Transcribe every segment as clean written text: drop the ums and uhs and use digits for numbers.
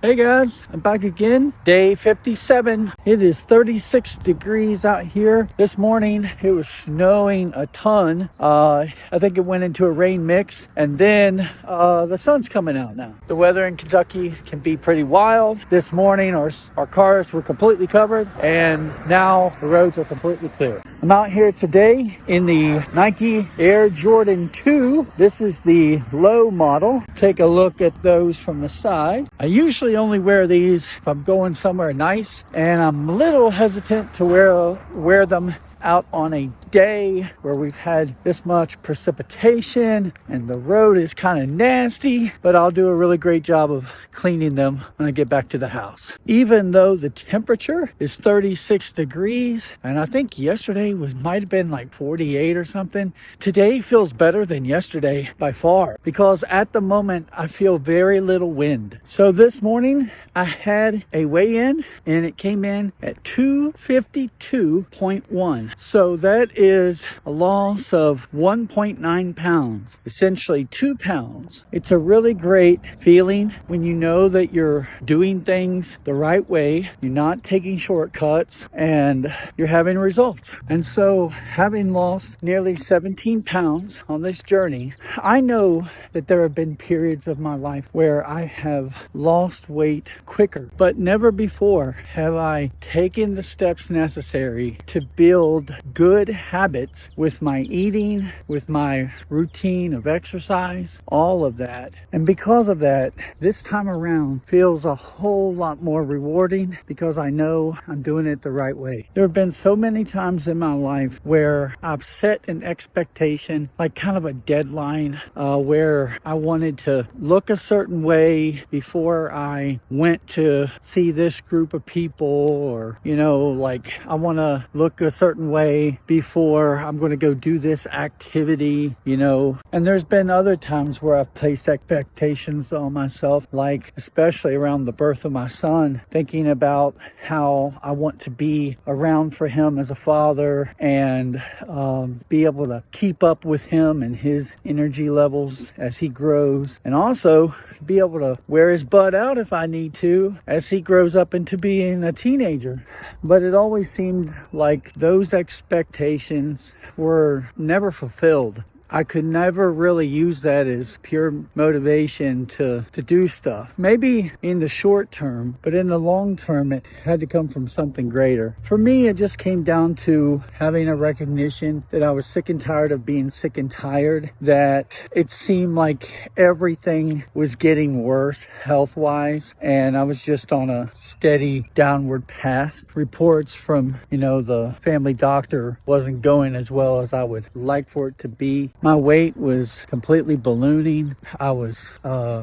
Hey guys, I'm back again. Day 57. It is 36 degrees out here. This morning it was snowing a ton. I think it went into a rain mix, and then the sun's coming out now. The weather in Kentucky can be pretty wild. This morning our cars were completely covered, and now the roads are completely clear. I'm out here today in the Nike Air Jordan 2. This is the low model. Take a look at those from the side. I usually only wear these if I'm going somewhere nice, and I'm a little hesitant to wear them out on a day where we've had this much precipitation and the road is kind of nasty, but I'll do a really great job of cleaning them when I get back to the house. Even though the temperature is 36 degrees, and I think yesterday might have been like 48 or something, today feels better than yesterday by far, because at the moment I feel very little wind. So this morning I had a weigh-in and it came in at 252.1. So that is a loss of 1.9 pounds, essentially 2 pounds. It's a really great feeling when you know that you're doing things the right way, you're not taking shortcuts, and you're having results. And so, having lost nearly 17 pounds on this journey, I know that there have been periods of my life where I have lost weight quicker, but never before have I taken the steps necessary to build good habits with my eating, with my routine of exercise, all of that. And because of that, this time around feels a whole lot more rewarding because I know I'm doing it the right way. There have been so many times in my life where I've set an expectation, like kind of a deadline, where I wanted to look a certain way before I went to see this group of people, or, like I want to look a certain way before I'm going to go do this activity, and there's been other times where I've placed expectations on myself, like especially around the birth of my son, thinking about how I want to be around for him as a father and be able to keep up with him and his energy levels as he grows, and also be able to wear his butt out if I need to as he grows up into being a teenager. But it always seemed like those expectations were never fulfilled. I could never really use that as pure motivation to do stuff. Maybe in the short term, but in the long term, it had to come from something greater. For me, it just came down to having a recognition that I was sick and tired of being sick and tired, that it seemed like everything was getting worse health-wise, and I was just on a steady downward path. Reports from, the family doctor wasn't going as well as I would like for it to be. My weight was completely ballooning. I was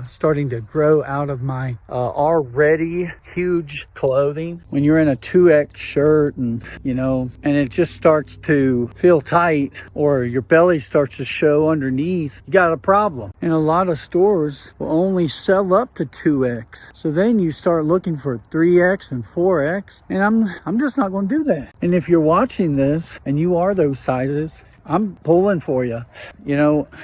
starting to grow out of my already huge clothing. When you're in a 2X shirt and it just starts to feel tight, or your belly starts to show underneath, you got a problem. And a lot of stores will only sell up to 2X. So then you start looking for 3X and 4X, and I'm just not going to do that. And if you're watching this and you are those sizes, I'm pulling for you.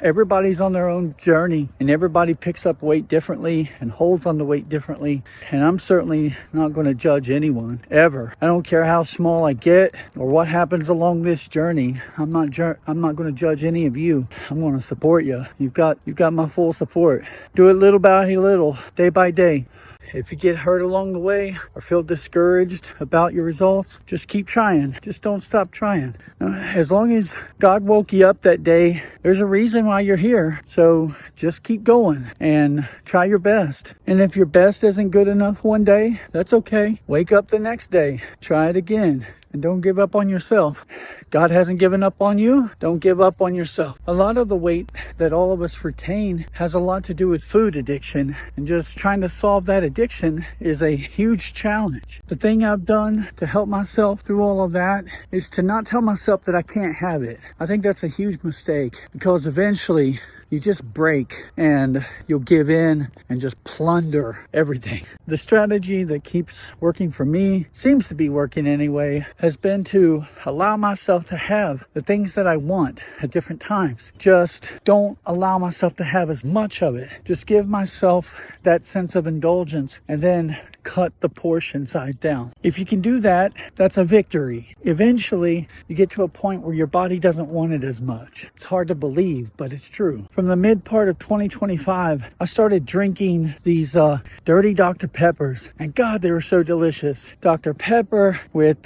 Everybody's on their own journey, and everybody picks up weight differently and holds on to weight differently. And I'm certainly not going to judge anyone ever. I don't care how small I get or what happens along this journey. I'm not going to judge any of you. I'm going to support you. You've got my full support. Do it little by little, day by day. If you get hurt along the way or feel discouraged about your results, just keep trying. Just don't stop trying. As long as God woke you up that day, there's a reason why you're here. So just keep going and try your best. And if your best isn't good enough one day, that's okay. Wake up the next day. Try it again. And don't give up on yourself. God hasn't given up on you. Don't give up on yourself. A lot of the weight that all of us retain has a lot to do with food addiction. And just trying to solve that addiction is a huge challenge. The thing I've done to help myself through all of that is to not tell myself that I can't have it. I think that's a huge mistake, because eventually you just break and you'll give in and just plunder everything. The strategy that keeps working for me, seems to be working anyway, has been to allow myself to have the things that I want at different times. Just don't allow myself to have as much of it. Just give myself that sense of indulgence and then cut the portion size down. If you can do that, that's a victory. Eventually, you get to a point where your body doesn't want it as much. It's hard to believe, but it's true. From the mid part of 2025, I started drinking these dirty Dr. Peppers, and God, they were so delicious. Dr. Pepper with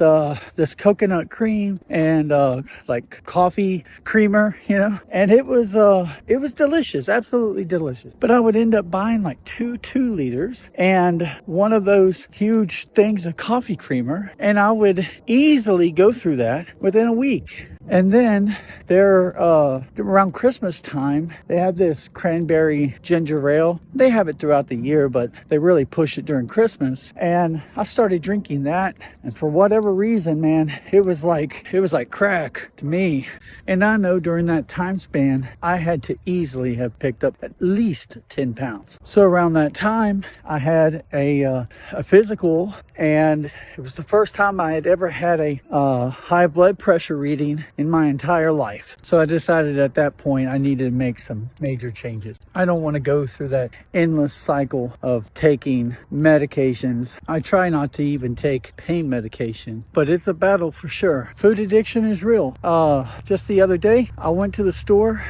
this coconut cream and like coffee creamer, and it was delicious, absolutely delicious. But I would end up buying like two liters and one of those huge things of coffee creamer, and I would easily go through that within a week. And then around Christmas time, they have this cranberry ginger ale. They have it throughout the year, but they really push it during Christmas. And I started drinking that, and for whatever reason, man, it was like crack to me. And I know during that time span, I had to easily have picked up at least 10 pounds. So around that time, I had a physical, and it was the first time I had ever had a high blood pressure reading in my entire life. So I decided at that point I needed to make some major changes. I don't want to go through that endless cycle of taking medications. I try not to even take pain medication, but it's a battle for sure. Food addiction is real. Just the other day, I went to the store.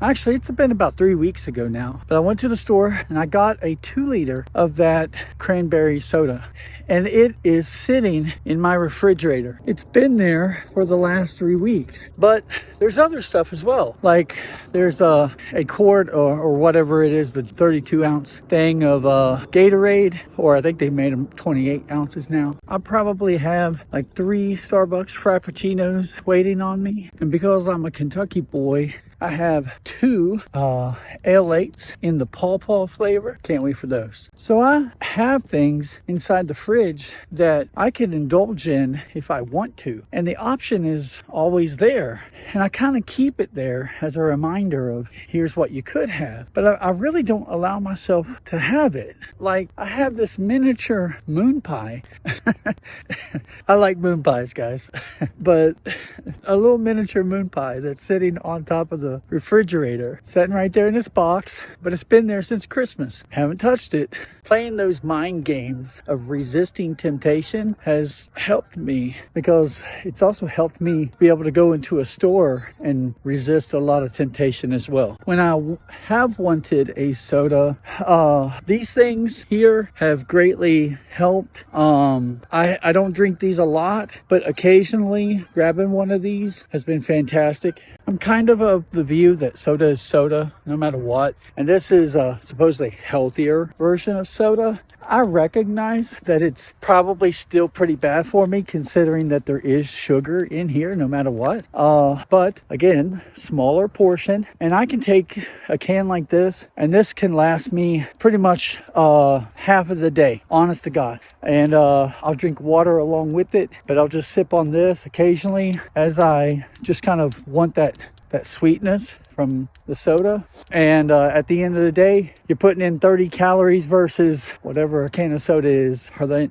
Actually, it's been about 3 weeks ago now, but I went to the store and I got a 2 liter of that cranberry soda. And it is sitting in my refrigerator. It's been there for the last 3 weeks. But there's other stuff as well. Like there's a quart or whatever it is, the 32 ounce thing of Gatorade, or I think they made them 28 ounces now. I probably have like 3 Starbucks Frappuccinos waiting on me. And because I'm a Kentucky boy, I have 2 Ale-8s in the Paw Paw flavor. Can't wait for those. So I have things inside the fridge that I can indulge in if I want to. And the option is always there. And I kind of keep it there as a reminder of here's what you could have. But I really don't allow myself to have it. Like I have this miniature moon pie. I like moon pies, guys. But a little miniature moon pie that's sitting on top of the refrigerator, sitting right there in this box, but it's been there since Christmas. Haven't touched it. Playing those mind games of resisting temptation has helped me, because it's also helped me be able to go into a store and resist a lot of temptation as well. When I have wanted a soda, these things here have greatly helped. I don't drink these a lot, but occasionally grabbing one of these has been fantastic. I'm kind of the view that soda is soda no matter what, and this is a supposedly healthier version of soda. I recognize that it's probably still pretty bad for me, considering that there is sugar in here no matter what. But again, smaller portion, and I can take a can like this, and this can last me pretty much half of the day, honest to God. And I'll drink water along with it, but I'll just sip on this occasionally as I just kind of want that sweetness from the soda. And at the end of the day, you're putting in 30 calories versus whatever a can of soda is.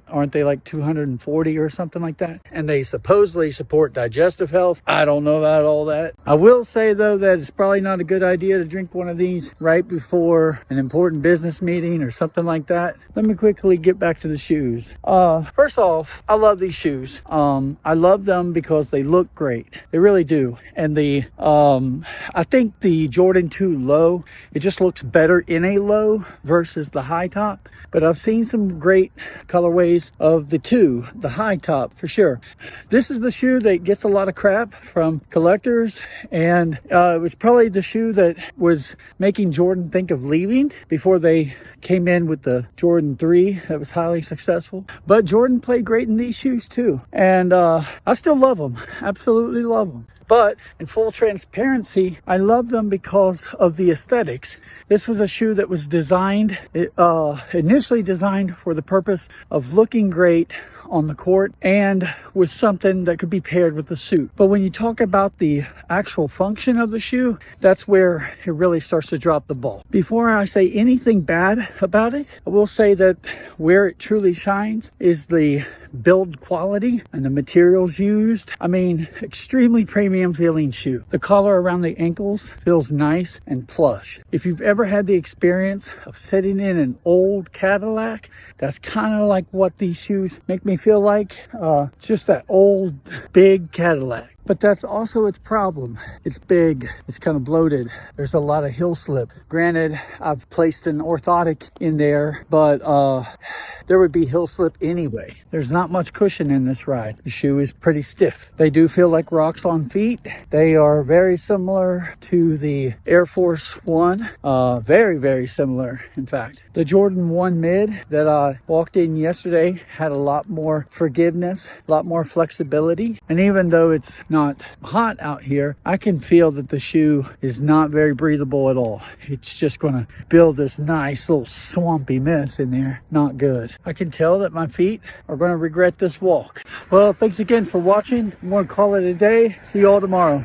Aren't they like 240 or something like that? And they supposedly support digestive health. I don't know about all that. I will say though that it's probably not a good idea to drink one of these right before an important business meeting or something like that. Let me quickly get back to the shoes. First off, I love these shoes. I love them because they look great. They really do. And I think the Jordan 2 low, it just looks better in a low versus the high top. But I've seen some great colorways of the high top for sure. This is the shoe that gets a lot of crap from collectors, and it was probably the shoe that was making Jordan think of leaving before they came in with the Jordan 3 that was highly successful. But Jordan played great in these shoes too, and I still love them, absolutely love them. But in full transparency, I love them because of the aesthetics. This was a shoe that was initially designed for the purpose of looking great on the court and with something that could be paired with the suit. But when you talk about the actual function of the shoe, that's where it really starts to drop the ball. Before I say anything bad about it, I will say that where it truly shines is the build quality and the materials used. I mean, extremely premium feeling shoe. The collar around the ankles feels nice and plush. If you've ever had the experience of sitting in an old Cadillac, that's kind of like what these shoes make me feel like. It's just that old, big Cadillac. But that's also its problem. It's big, it's kind of bloated. There's a lot of heel slip. Granted, I've placed an orthotic in there, but there would be heel slip anyway. There's not much cushion in this ride. The shoe is pretty stiff. They do feel like rocks on feet. They are very similar to the Air Force One. Very, very similar, in fact. The Jordan 1 Mid that I walked in yesterday had a lot more forgiveness, a lot more flexibility. And even though it's not hot out here, I can feel that the shoe is not very breathable at all. It's just going to build this nice little swampy mess in there. Not good. I can tell that my feet are going to regret this walk. Well, thanks again for watching. I'm going to call it a day. See you all tomorrow.